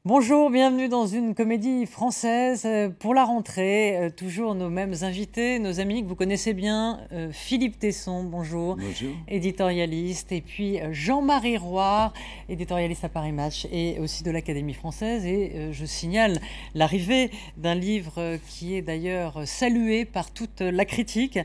Bonjour, bienvenue dans une comédie française pour la rentrée. Toujours nos mêmes invités, nos amis que vous connaissez bien. Philippe Tesson, bonjour, Bonjour. éditorialiste. Et puis Jean-Marie Roire, éditorialiste à Paris Match et aussi de l'Académie française. Et je signale l'arrivée d'un livre qui est d'ailleurs salué par toute la critique,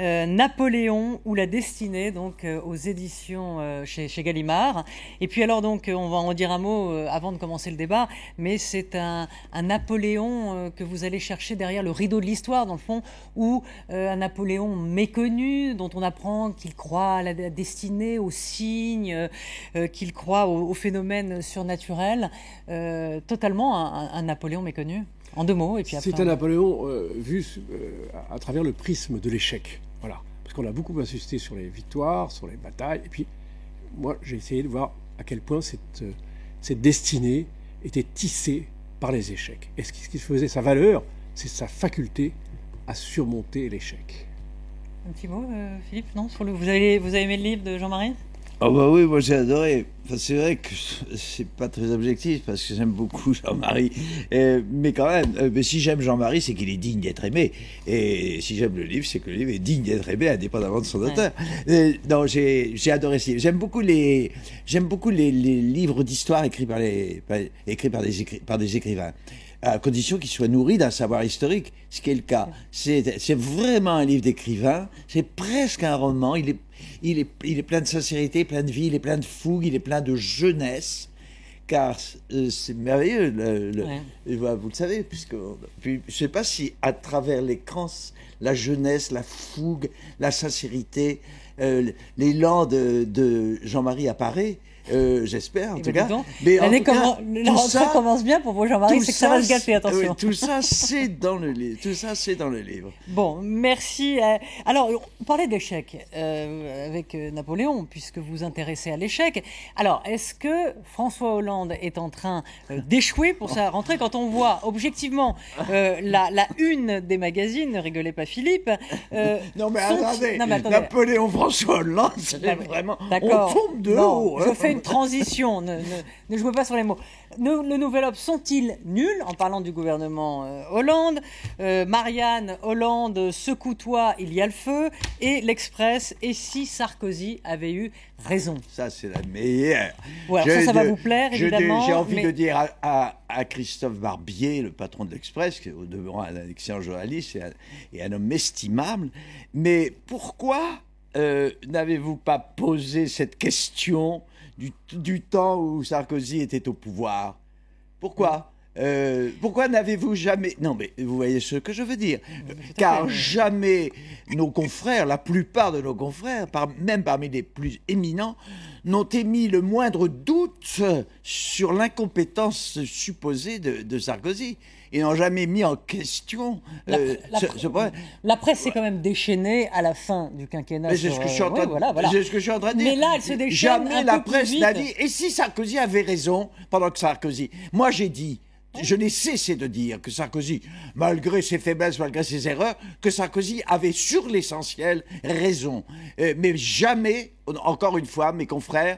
Napoléon ou la destinée, donc aux éditions chez Gallimard. Et puis alors donc, on va en dire un mot avant de commencer le débat. Mais c'est un Napoléon que vous allez chercher derrière le rideau de l'histoire, dans le fond, ou un Napoléon méconnu, dont on apprend qu'il croit à la destinée, aux signes, qu'il croit aux phénomènes surnaturels. Totalement un Napoléon méconnu. En deux mots, et puis après... C'est un Napoléon vu à travers le prisme de l'échec. Voilà. Parce qu'on a beaucoup insisté sur les victoires, sur les batailles. Et puis, moi, j'ai essayé de voir à quel point cette destinée était tissé par les échecs. Et ce qui faisait sa valeur, c'est sa faculté à surmonter l'échec. Un petit mot, Philippe, non vous avez aimé le livre de Jean-Marie ? Oh bah oui, moi j'ai adoré. Enfin, c'est vrai que c'est pas très objectif parce que j'aime beaucoup Jean-Marie, mais quand même, mais si j'aime Jean-Marie, c'est qu'il est digne d'être aimé. Et si j'aime le livre, c'est que le livre est digne d'être aimé, indépendamment de son auteur. Non, j'ai adoré ce livre. J'aime beaucoup les livres d'histoire écrits par des écrivains, à condition qu'ils soient nourris d'un savoir historique, ce qui est le cas. C'est vraiment un livre d'écrivain, c'est presque un roman, il est plein de sincérité, plein de vie, il est plein de fougue, il est plein de jeunesse, car c'est merveilleux, vous le savez, je ne sais pas si à travers l'écran, la jeunesse, la fougue, la sincérité, l'élan de Jean-Marie apparaît. J'espère en tout cas. Mais la rentrée commence bien pour vous, Jean-Marie, c'est que ça va se gâter, attention. Tout ça, c'est dans le livre. Tout ça, c'est dans le livre. Bon, merci. Alors, on parlait d'échec avec Napoléon, puisque vous vous intéressez à l'échec. Alors, est-ce que François Hollande est en train d'échouer pour sa rentrée quand on voit objectivement la une des magazines, ne rigolez pas Philippe. Non, mais attendez, Napoléon, François Hollande, c'est vraiment... On tombe de haut. Je fais une transition, ne jouez pas sur les mots. Le Nouvel Obs sont-ils nuls, en parlant du gouvernement Hollande? Marianne, Hollande, secoue-toi, il y a le feu. Et l'Express, et si Sarkozy avait eu raison? Ça, c'est la meilleure. Ouais, ça va vous plaire, évidemment. J'ai envie de dire à Christophe Barbier, le patron de l'Express, qui est au demeurant un excellent journaliste et un homme estimable, mais pourquoi n'avez-vous pas posé cette question du temps où Sarkozy était au pouvoir? Pourquoi pourquoi n'avez-vous jamais... Non, mais vous voyez ce que je veux dire. Car jamais nos confrères, la plupart de nos confrères, même parmi les plus éminents, n'ont émis le moindre doute sur l'incompétence supposée de Sarkozy. Ils n'ont jamais mis en question ce point. La presse s'est quand même déchaînée à la fin du quinquennat. C'est ce que je suis en train de dire. Mais là, elle se déchaîne jamais la presse n'a dit. Et si Sarkozy avait raison pendant que Sarkozy... Moi, j'ai dit... Je n'ai cessé de dire que Sarkozy, malgré ses faiblesses, malgré ses erreurs, que Sarkozy avait sur l'essentiel raison. Mais jamais, encore une fois, mes confrères,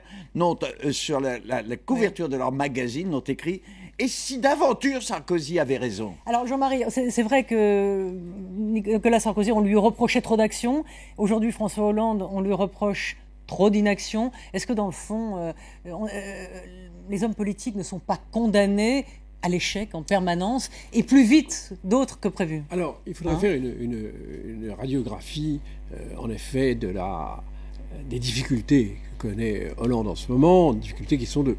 sur la couverture de leur magazine, n'ont écrit « Et si d'aventure Sarkozy avait raison ?» Alors Jean-Marie, c'est vrai que Nicolas Sarkozy, on lui reprochait trop d'action. Aujourd'hui, François Hollande, on lui reproche trop d'inaction. Est-ce que dans le fond, les hommes politiques ne sont pas condamnés à l'échec en permanence, et plus vite d'autres que prévu? Alors, il faudrait faire une radiographie, en effet, des difficultés que connaît Hollande en ce moment, difficultés qui sont de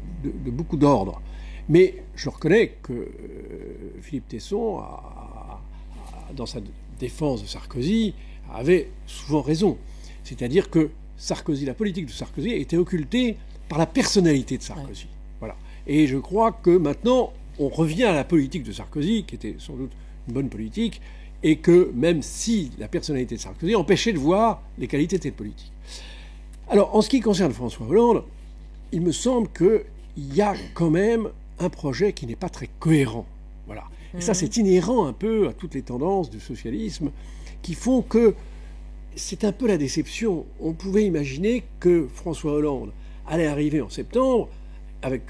beaucoup d'ordre. Mais je reconnais que Philippe Tesson, dans sa défense de Sarkozy, avait souvent raison. C'est-à-dire que la politique de Sarkozy était occultée par la personnalité de Sarkozy. Ouais. Voilà. Et je crois que maintenant, on revient à la politique de Sarkozy, qui était sans doute une bonne politique, et que même si la personnalité de Sarkozy empêchait de voir les qualités de cette politique. Alors, en ce qui concerne François Hollande, il me semble qu'il y a quand même un projet qui n'est pas très cohérent. Voilà. Et ça, c'est inhérent un peu à toutes les tendances du socialisme qui font que c'est un peu la déception. On pouvait imaginer que François Hollande allait arriver en septembre avec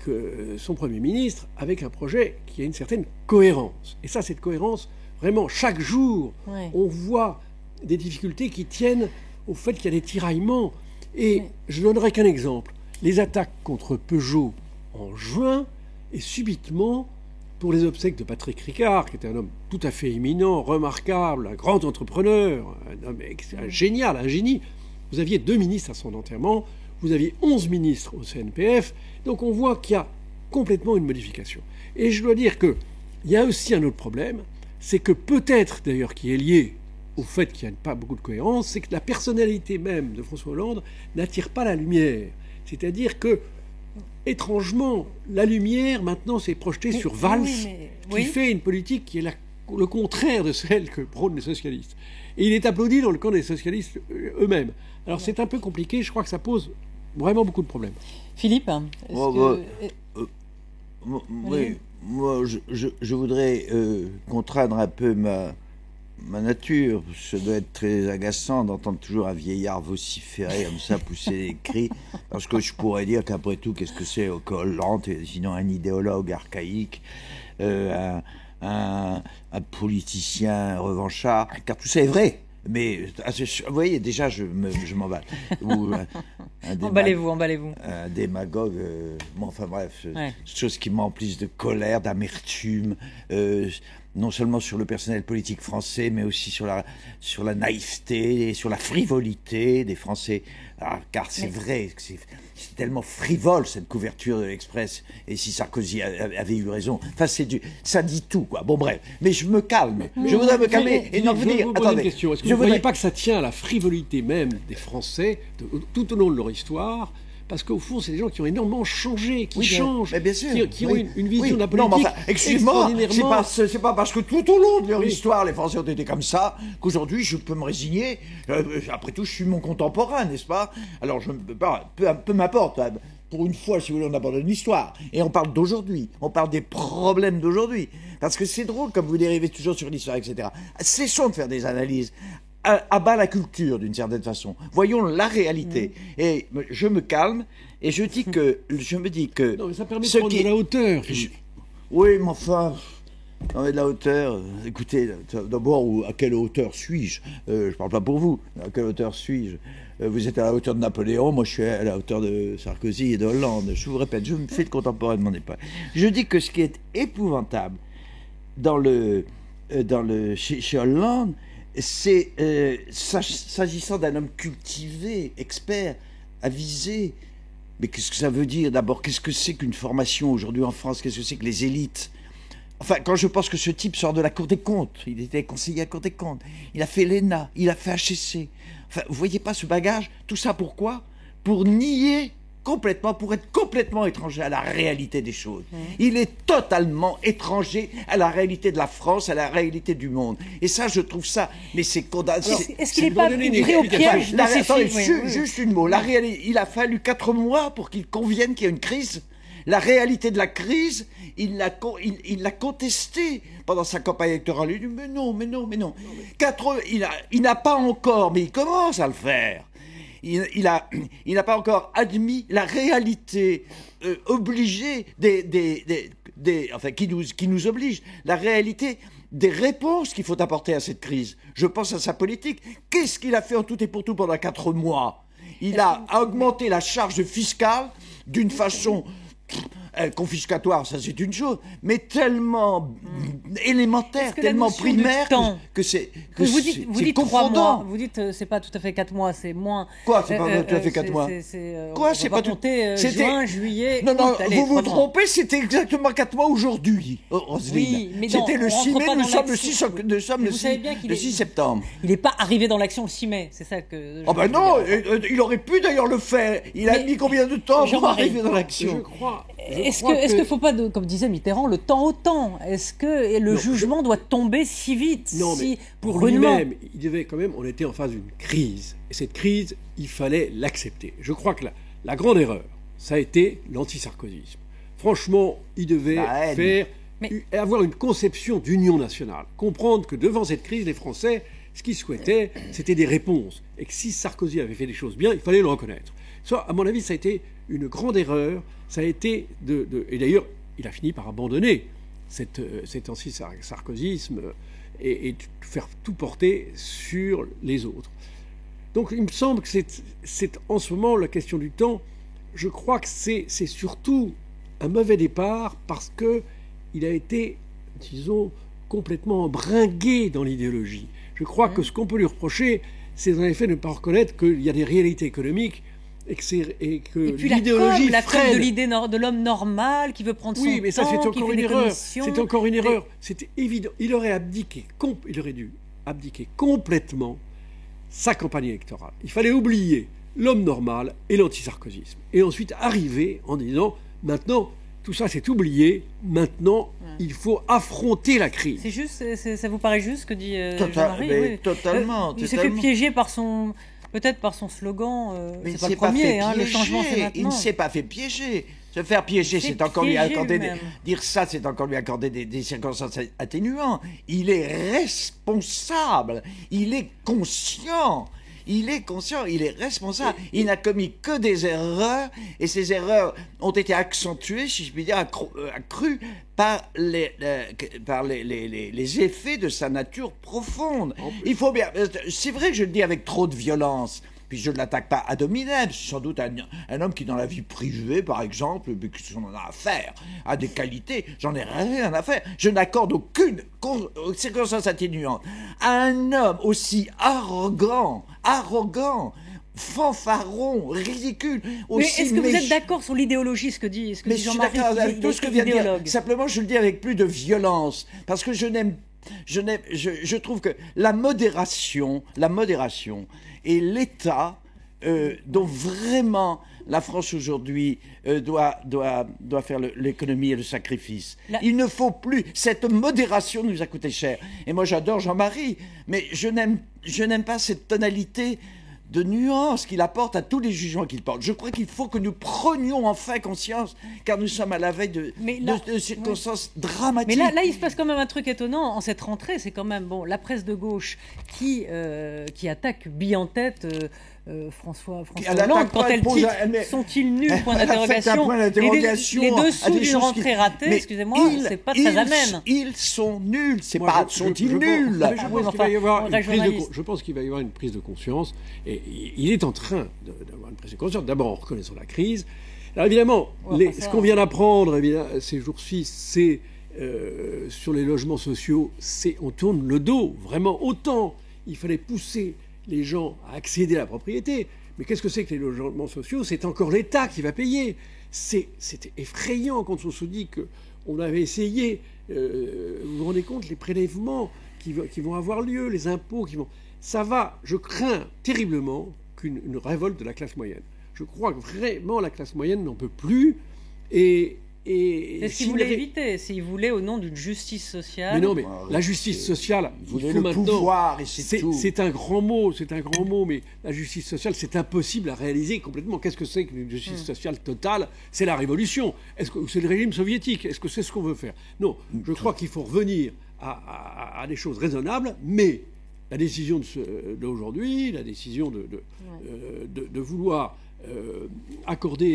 son Premier ministre, avec un projet qui a une certaine cohérence. Et ça, cette cohérence, vraiment, chaque jour, on voit des difficultés qui tiennent au fait qu'il y a des tiraillements. Et je ne donnerai qu'un exemple. Les attaques contre Peugeot en juin, et subitement, pour les obsèques de Patrick Ricard, qui était un homme tout à fait éminent, remarquable, un grand entrepreneur, un homme génial, un génie, vous aviez 2 ministres à son enterrement, vous aviez 11 ministres au CNPF, donc on voit qu'il y a complètement une modification. Et je dois dire qu'il y a aussi un autre problème, c'est que peut-être d'ailleurs qui est lié au fait qu'il n'y a pas beaucoup de cohérence, c'est que la personnalité même de François Hollande n'attire pas la lumière. C'est-à-dire que, étrangement, la lumière maintenant s'est projetée sur Valls, qui fait une politique qui est le contraire de celle que prônent les socialistes. Et il est applaudi dans le camp des socialistes eux-mêmes. Alors c'est un peu compliqué, je crois que ça pose vraiment beaucoup de problèmes. Philippe, oui, moi je voudrais contraindre un peu ma nature. Ça doit être très agaçant d'entendre toujours un vieillard vociférer comme ça, pousser des cris, parce que je pourrais dire qu'après tout, qu'est-ce que c'est Hollande, sinon un idéologue archaïque, un politicien revanchard, car tout ça est vrai. Mais vous voyez, déjà, je m'emballe. Emballez-vous. Un démagogue, bon, enfin bref, chose qui m'emplissent de colère, d'amertume, non seulement sur le personnel politique français, mais aussi sur la naïveté, sur la frivolité des Français. Car c'est vrai, c'est tellement frivole cette couverture de l'Express. Et si Sarkozy avait eu raison, enfin ça dit tout, quoi. Bon bref, mais je me calme. Je voudrais me calmer et non vous dire. Attendez, une question. Est-ce que vous ne voyez pas que ça tient à la frivolité même des Français tout au long de leur histoire? Parce qu'au fond, c'est des gens qui ont énormément changé, qui changent, bien sûr, qui ont une vision de la politique. Non, mais enfin, excuse-moi, c'est pas parce que tout au long de leur histoire, les Français ont été comme ça, qu'aujourd'hui, je peux me résigner. Après tout, je suis mon contemporain, n'est-ce pas? Alors, peu m'importe. Pour une fois, si vous voulez, on abandonne l'histoire. Et on parle d'aujourd'hui. On parle des problèmes d'aujourd'hui. Parce que c'est drôle, comme vous dérivez toujours sur l'histoire, etc. Cessons de faire des analyses. À bas la culture, d'une certaine façon. Voyons la réalité. Et je me calme et je me dis que... Non, mais ça permet de prendre de la hauteur. Oui, mais enfin... Non, mais de la hauteur... Écoutez, d'abord, à quelle hauteur suis-je? Je parle pas pour vous. À quelle hauteur suis-je? Vous êtes à la hauteur de Napoléon, moi je suis à la hauteur de Sarkozy et de Hollande. Je vous répète, je me fais de contemporain de mon époque. Je dis que ce qui est épouvantable chez Hollande, c'est, s'agissant d'un homme cultivé, expert, avisé, mais qu'est-ce que ça veut dire d'abord? Qu'est-ce que c'est qu'une formation aujourd'hui en France? Qu'est-ce que c'est que les élites? Enfin, quand je pense que ce type sort de la Cour des comptes, il était conseiller à la Cour des comptes, il a fait l'ENA, il a fait HEC. Enfin, vous voyez pas ce bagage? Tout ça pourquoi? Pour nier complètement, pour être complètement étranger à la réalité des choses. Il est totalement étranger à la réalité de la France, à la réalité du monde. Et ça, je trouve ça, mais c'est condamnable. Est-ce qu'il n'est pas pris au piège? Juste une mot. Il a fallu 4 mois pour qu'il convienne qu'il y a une crise. La réalité de la crise, il l'a contestée pendant sa campagne électorale. Il dit mais non. Il n'a pas encore, mais il commence à le faire. Il n'a pas encore admis la réalité obligée enfin, qui nous oblige, la réalité des réponses qu'il faut apporter à cette crise. Je pense à sa politique. Qu'est-ce qu'il a fait en tout et pour tout pendant 4 mois? Il a augmenté la charge fiscale d'une façon confiscatoire, ça c'est une chose, mais tellement élémentaire, tellement primaire que c'est vous dites 3 mois, vous dites c'est pas tout à fait 4 mois, c'est moins. Quoi, c'est pas tout à fait 4 mois? Quoi, c'est pas tout juin, juillet. Non, vous vous trompez, c'était exactement 4 mois aujourd'hui, oui, mais c'était le 6 mai, nous sommes le 6 septembre. Il n'est pas arrivé dans l'action le 6 mai, c'est ça que... Oh ben non, il aurait pu d'ailleurs le faire. Il a mis combien de temps pour arriver dans l'action? Est-ce qu'il ne faut pas, comme disait Mitterrand, le temps au temps? Est-ce que le jugement doit tomber si vite? Non, mais pour lui-même, il devait quand même, on était en face d'une crise. Et cette crise, il fallait l'accepter. Je crois que la grande erreur, ça a été l'anti-sarkozysme. Franchement, il devait avoir une conception d'union nationale. Comprendre que devant cette crise, les Français, Ce qu'il souhaitait, c'était des réponses. Et que si Sarkozy avait fait des choses bien, il fallait le reconnaître. Ça, à mon avis, ça a été une grande erreur. Ça a été et d'ailleurs, il a fini par abandonner cet anti-sarkozysme et faire tout porter sur les autres. Donc il me semble que c'est en ce moment la question du temps. Je crois que c'est surtout un mauvais départ parce qu'il a été, disons, complètement embringué dans l'idéologie. Je crois que ce qu'on peut lui reprocher, c'est en effet de ne pas reconnaître qu'il y a des réalités économiques et que l'idéologie la freine. de l'idée de l'homme normal qui veut prendre son temps. Oui, mais ça c'est encore une erreur. C'est encore une erreur. C'était évident. Il aurait dû abdiquer complètement sa campagne électorale. Il fallait oublier l'homme normal et l'anti-sarkozysme. Et ensuite arriver en disant, maintenant, tout ça c'est oublié, maintenant, il faut affronter la crise. C'est juste, ça vous paraît juste ce que dit Jean-Marie? Oui. Totalement. Il s'est fait piéger peut-être par son slogan, c'est pas le premier, le changement c'est maintenant. Il ne s'est pas fait piéger. Se faire piéger, c'est encore lui accorder dire ça, c'est encore lui accorder des circonstances atténuantes. Il est responsable, il est conscient. Il est conscient, il est responsable. Il n'a commis que des erreurs, et ces erreurs ont été accentuées, si je puis dire, accrues par les effets de sa nature profonde. Il faut bien. C'est vrai que je le dis avec trop de violence. Puis je ne l'attaque pas ad hominem, c'est sans doute un homme qui, dans la vie privée, par exemple, qui en a affaire à des qualités, j'en ai rien à faire. Je n'accorde aucune circonstance atténuante à un homme aussi arrogant, fanfaron, ridicule. Mais est-ce que vous êtes d'accord sur l'idéologie, ce que dit Jean-Marie? Je suis d'accord avec tout ce que vient de dire. Simplement, je le dis avec plus de violence, parce que je trouve que la modération et l'État, dont vraiment la France aujourd'hui doit faire l'économie et le sacrifice. Il ne faut plus. Cette modération nous a coûté cher. Et moi, j'adore Jean-Marie, mais je n'aime pas cette tonalité de nuance qu'il apporte à tous les jugements qu'il porte. Je crois qu'il faut que nous prenions enfin conscience, car nous sommes à la veille de circonstances dramatiques. Mais là, il se passe quand même un truc étonnant en cette rentrée. C'est quand même la presse de gauche qui attaque bille en tête François Hollande quand elle dit « Sont-ils nuls ?» point d'interrogation. Les dessous d'une rentrée ratée, excusez-moi, c'est pas très amène. Ils sont nuls, c'est pas « sont-ils nuls ?» Je pense qu'il va y avoir une prise de conscience, et il est en train d'avoir une prise de conscience, d'abord en reconnaissant la crise. Alors évidemment, ce qu'on vient d'apprendre ces jours-ci, c'est sur les logements sociaux, on tourne le dos, vraiment. Autant il fallait pousser les gens à accéder à la propriété. Mais qu'est-ce que c'est que les logements sociaux? C'est encore l'État qui va payer. C'était effrayant quand on se dit qu'on avait essayé, vous vous rendez compte, les prélèvements qui vont avoir lieu, les impôts qui vont... Ça va, je crains terriblement une révolte de la classe moyenne. Je crois que vraiment la classe moyenne n'en peut plus, c'est ce qu'il voulait éviter, s'il voulait au nom d'une justice sociale. Mais non, mais la justice sociale, il faut maintenant... pouvoir, et c'est un grand mot, mais la justice sociale, c'est impossible à réaliser complètement. Qu'est-ce que c'est qu'une justice sociale totale? C'est la révolution. Est-ce que c'est le régime soviétique? Est-ce que c'est ce qu'on veut faire? Non, je crois qu'il faut revenir à des choses raisonnables, mais la décision d'aujourd'hui, la décision de vouloir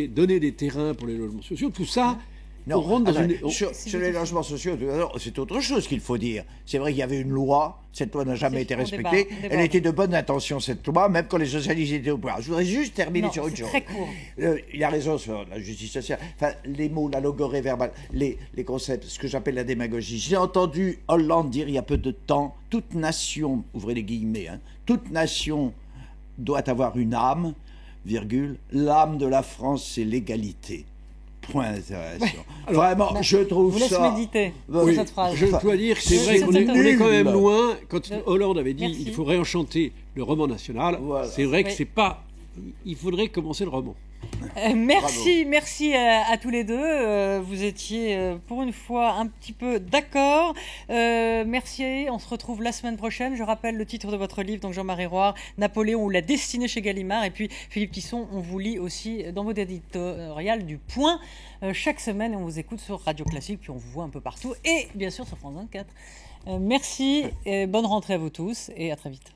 donner des terrains pour les logements sociaux, tout ça... Non, sur les logements sociaux, c'est autre chose qu'il faut dire. C'est vrai qu'il y avait une loi, cette loi n'a jamais été respectée. Elle était de bonne intention, cette loi, même quand les socialistes étaient au pouvoir. Je voudrais juste terminer sur une chose. Très court. Il a raison sur la justice sociale. Enfin, les mots, la logorée verbale, les concepts, ce que j'appelle la démagogie. J'ai entendu Hollande dire il y a peu de temps, toute nation, ouvrez les guillemets, toute nation doit avoir une âme, virgule, l'âme de la France, c'est l'égalité. Point d'interrogation. Vraiment, je trouve ça... Je vous laisse méditer cette phrase. Je dois dire que c'est vrai qu'on est quand même loin. Quand Hollande avait dit il faut réenchanter le roman national, c'est vrai que c'est pas... Il faudrait commencer le roman. Merci à tous les deux. Vous étiez pour une fois un petit peu d'accord. Merci. On se retrouve la semaine prochaine. Je rappelle le titre de votre livre, donc Jean-Marie Roire, Napoléon ou la destinée chez Gallimard. Et puis Philippe Tisson, on vous lit aussi dans votre éditorial du Point chaque semaine. On vous écoute sur Radio Classique, puis on vous voit un peu partout. Et bien sûr sur France 24. Merci, et bonne rentrée à vous tous et à très vite.